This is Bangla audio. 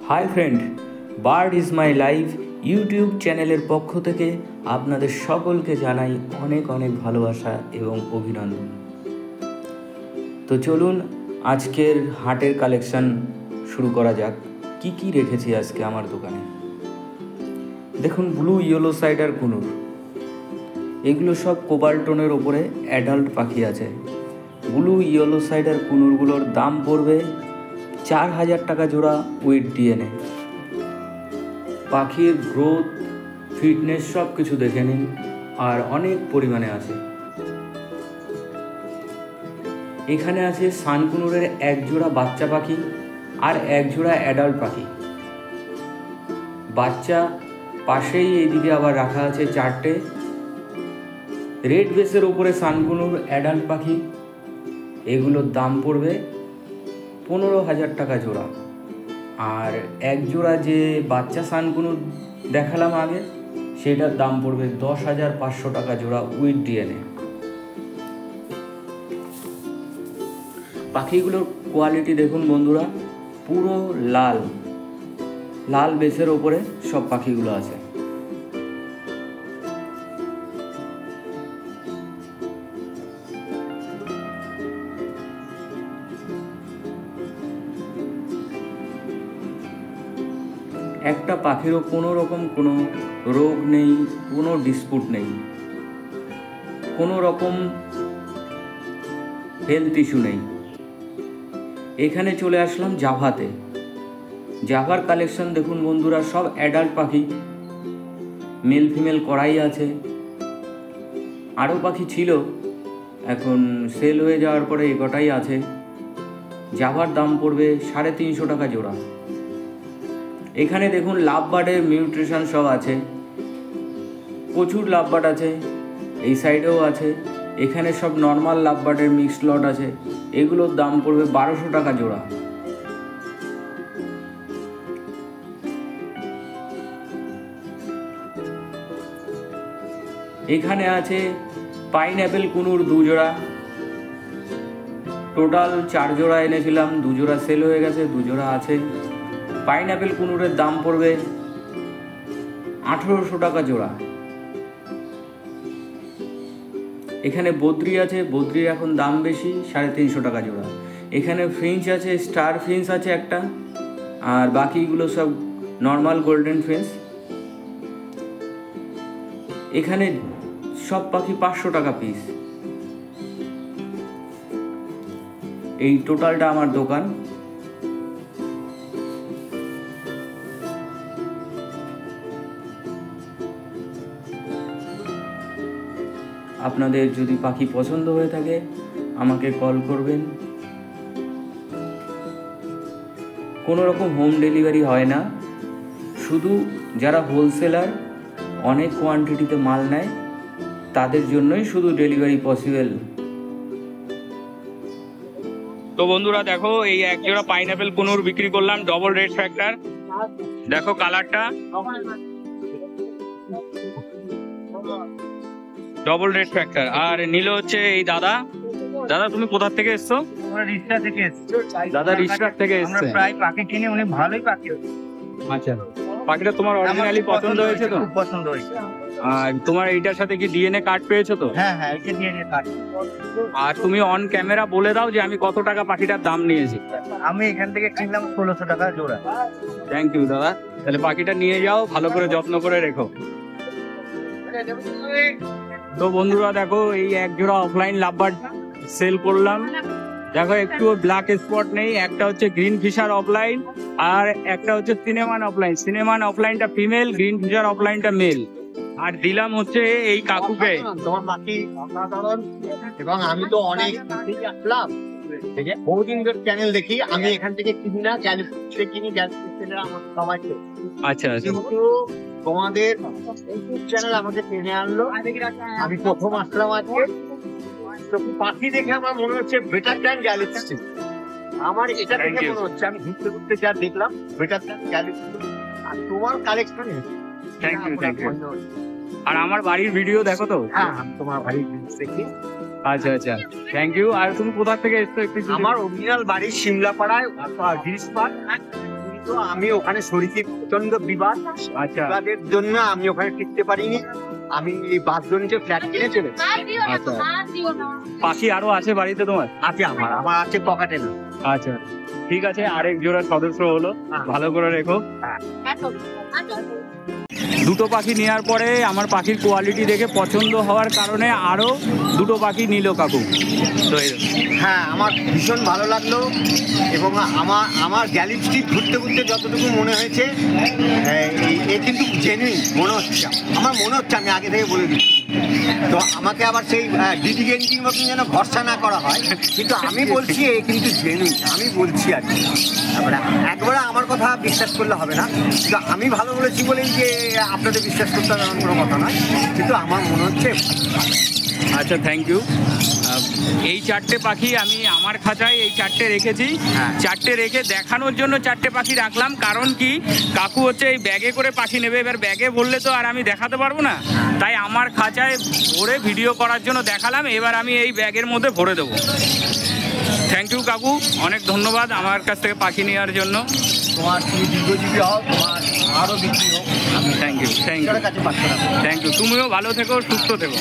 Hi friend, bird is my life YouTube চ্যানেলের পক্ষ থেকে আপনাদের সকলকে জানাই অনেক অনেক ভালোবাসা এবং অভিনন্দন। তো চলুন আজকের হাটের কালেকশন শুরু করা যাক। কি কি রেখেছি আজকে আমার দোকানে দেখুন। ব্লু ইয়েলো সাইডার কুনুর, এগুলো সব কোবাল্টনের ওপরে অ্যাডাল্ট পাখি আছে। ব্লু ইয়েলো সাইডার কুনুরগুলোর দাম পড়বে 4000 টাকা জোড়া উইথ ডিএনএ। পাখির গ্রোথ, ফিটনেস সব কিছু দেখে নিন, আর অনেক পরিমাণে আছে। এখানে আছে সানকুনুরের এক জোড়া বাচ্চা পাখি আর এক জোড়া অ্যাডাল্ট পাখি। বাচ্চা পাশেই এইদিকে আবার রাখা আছে 4টে। রেড বেসের ওপরে সানকুনুর অ্যাডাল্ট পাখি, এগুলোর দাম পড়বে 15,000 টাকা জোড়া। আর এক জোড়া যে বাচ্চা সানকুনুর দেখালাম আগে, সেটার দাম পড়বে 10,500 টাকা জোড়া উইথ ডিএনএ। পাখিগুলোর কোয়ালিটি দেখুন বন্ধুরা, পুরো লাল লাল বেসের ওপরে সব পাখিগুলো আছে। একটা পাখিরও কোনো রকম কোনো রোগ নেই, কোনো ডিসপুট নেই, কোনো রকম হেলথ ইস্যু নেই। এখানে চলে আসলাম জাভাতে। জাভার কালেকশন দেখুন বন্ধুরা, সব অ্যাডাল্ট পাখি, মেল ফিমেল করাই আছে। আরও পাখি ছিল, এখন সেল হয়ে যাওয়ার পরে এ কটাই আছে। জাভার দাম পড়বে 350 টাকা জোড়া। এখানে দেখুন লাভ বার্ডের মিউট্রিশন সব আছে, প্রচুর লাভ বার্ড আছে। এই সাইডেও আছে। এখানে সব নর্মাল লাভ বার্ডের মিক্সড লট আছে, এগুলোর দাম পড়বে 1200 টাকা জোড়া। এখানে আছে পাইনঅ্যাপেল কুনুর 2 জোড়া। টোটাল 4 জোড়া এনেছিলাম, 2 জোড়া সেল হয়ে গেছে, 2 জোড়া আছে। পাইনঅ্যাপেল কুনুরের দাম পড়বে 1800 টাকা জোড়া। এখানে বদ্রি আছে, বদ্রির এখন দাম বেশি, 350 টাকা জোড়া। এখানে ফিঞ্চ আছে, স্টার ফিঞ্চ আছে একটা, আর বাকিগুলো সব নর্মাল গোল্ডেন ফিঞ্চ। এখানে সব পাখি 500 টাকা পিস। এই টোটালটা আমার দোকান। আপনাদের যদি পাখি পছন্দ হয়ে থাকে আমাকে কল করবেন। কোনো রকম হোম ডেলিভারি হয় না, শুধু যারা হোলসেলার অনেক কোয়ান্টিটিতে মাল নেয় তাদের জন্যই শুধু ডেলিভারি পসিবল। তো বন্ধুরা দেখো, এই এক জোড়া পাইনঅ্যাপেল কুনুর বিক্রি করলাম, ডবল রেড ফ্যাক্টর। দেখো কালারটা, ডবল রেড ফ্যাক্টর। আর নিল হচ্ছে এই দাদা। দাদা তুমি কোথা থেকে এসছো? আমরা রিস্টা থেকে এসেছি। দাদা রিস্টার থেকে আমরা এসছে। প্রায় পাখি কিনে অনেক ভালোই পাখি হচ্ছে। আচ্ছা, পাখিটা তোমার অরিজিনালি পছন্দ হয়েছে তো? খুব পছন্দ হয়েছে। আর তোমার এইটার সাথে কি ডিএনএ কার্ড পেয়েছো তো? হ্যাঁ হ্যাঁ, এটা নিয়ে নিয়ে কাট। আর তুমি অন ক্যামেরা বলে দাও যে আমি কত টাকা পাখিটার দাম নিয়েছি। আমি এখান থেকে কিনলাম 1600 টাকা জোড়া। থ্যাংক ইউ দাদা। তাহলে পাখিটা নিয়ে যাও, ভালো করে যত্ন করে রেখো। তো বন্ধুরা দেখো, এই এক জোড়া অফলাইন লাভবার্ড সেল করলাম। দেখো একটু ব্ল্যাক স্পট নেই, একটা হচ্ছে গ্রিন ফিশার অফলাইন আর একটা হচ্ছে cinnamon offline. Cinnamon অফলাইনটা female, green fisher অফলাইনটা mail. আর দিলাম হচ্ছে এই কাকুকে। তোমার পাখি অসাধারণ, এবং আমি তো অনেক আসলাম বহুদিন ধরে চ্যানেল দেখি। আমি এখান থেকে কিনি না, চ্যানেল কিনি, আমার সবাই। আচ্ছা আচ্ছা, কিন্তু তোমাদের ইউটিউব চ্যানেল আমাকে টেনে আনলো। আমি প্রথম আসলাম আজকে, তো পাখি দেখে আমার মনে হচ্ছে বেটার দ্যান গ্যালাক্সি। আমার এটা Thank দেখে you. মনে হচ্ছে, আমি ঘুরতে ঘুরতে যা দেখলাম, বেটার দ্যান গ্যালাক্সি। আর তোমার collection, thank you thank you. আর আমার বাড়ির ভিডিও দেখো তো? হ্যাঁ, তোমার বাড়ি দেখি। আচ্ছা আচ্ছা, থ্যাংক ইউ। আর তুমি কোথা থেকে এসছো একটু? আমার অরিজিনাল বাড়ি সিমলাপাড়ায়, গিরিশ পার্ক। কিন্তু আমি ওখানে শরীরে প্রচন্ড বিবাদ, আচ্ছা বিবাদের জন্য আমি ওখানে টিকতে পারিনি। আমি এই বাসজনিতে ফ্ল্যাট কিনে চলে আচ্ছা পাখি আরো আছে বাড়িতে তোমার? আছে, আমার আছে পকেটে না। আচ্ছা ঠিক আছে, আরেক জোড়া সদস্য হলো, ভালো করে রেখো। দুটো পাখি নেওয়ার পরে আমার পাখির কোয়ালিটি দেখে পছন্দ হওয়ার কারণে আরো দুটো পাখি নিল কাকু। তো হ্যাঁ, আমার ভীষণ ভালো লাগলো এবং আমার গ্যালিক্সি ঘুরতে ঘুরতে যতটুকু মনে হয়েছে এ কিন্তু জেনুইন মনে হচ্ছে, আমার মনে হচ্ছে, আমি আগে থেকে বলে দিচ্ছি। তো আমাকে আবার সেই ডিডি গেঞ্জির মতন যেন ভরসা না করা হয়, কিন্তু আমি বলছি এ কিন্তু জেনুইন, আমি বলছি আর কি। একবারে আমার কথা বিশ্বাস করলে হবে না, কিন্তু আমি ভালো বলেছি বলেই যে আপনাদের বিশ্বাস করতে হবে এমন কোনো কথা নয়, কিন্তু আমার মনে হচ্ছে। আচ্ছা থ্যাংক ইউ। এই চারটে পাখি আমি আমার খাঁচায় এই চারটে রেখেছি। চারটে রেখে দেখানোর জন্য চারটে পাখি রাখলাম, কারণ কি কাকু হচ্ছে এই ব্যাগে করে পাখি নেবে, এবার ব্যাগে বললে তো আর আমি দেখাতে পারবো না, তাই আমার খাঁচায় ভরে ভিডিও করার জন্য দেখালাম। এবার আমি এই ব্যাগের মধ্যে ভরে দেবো। থ্যাংক ইউ কাকু, অনেক ধন্যবাদ আমার কাছ থেকে পাখি নেওয়ার জন্য। তোমার তুমি দীর্ঘজীবী হও, তোমার আরও বিক্রি হোক। থ্যাংক ইউ, থ্যাংক ইউ, কাছে পাচ্ছ না। Thank you. তুমিও ভালো থেকো, সুস্থ থেকো।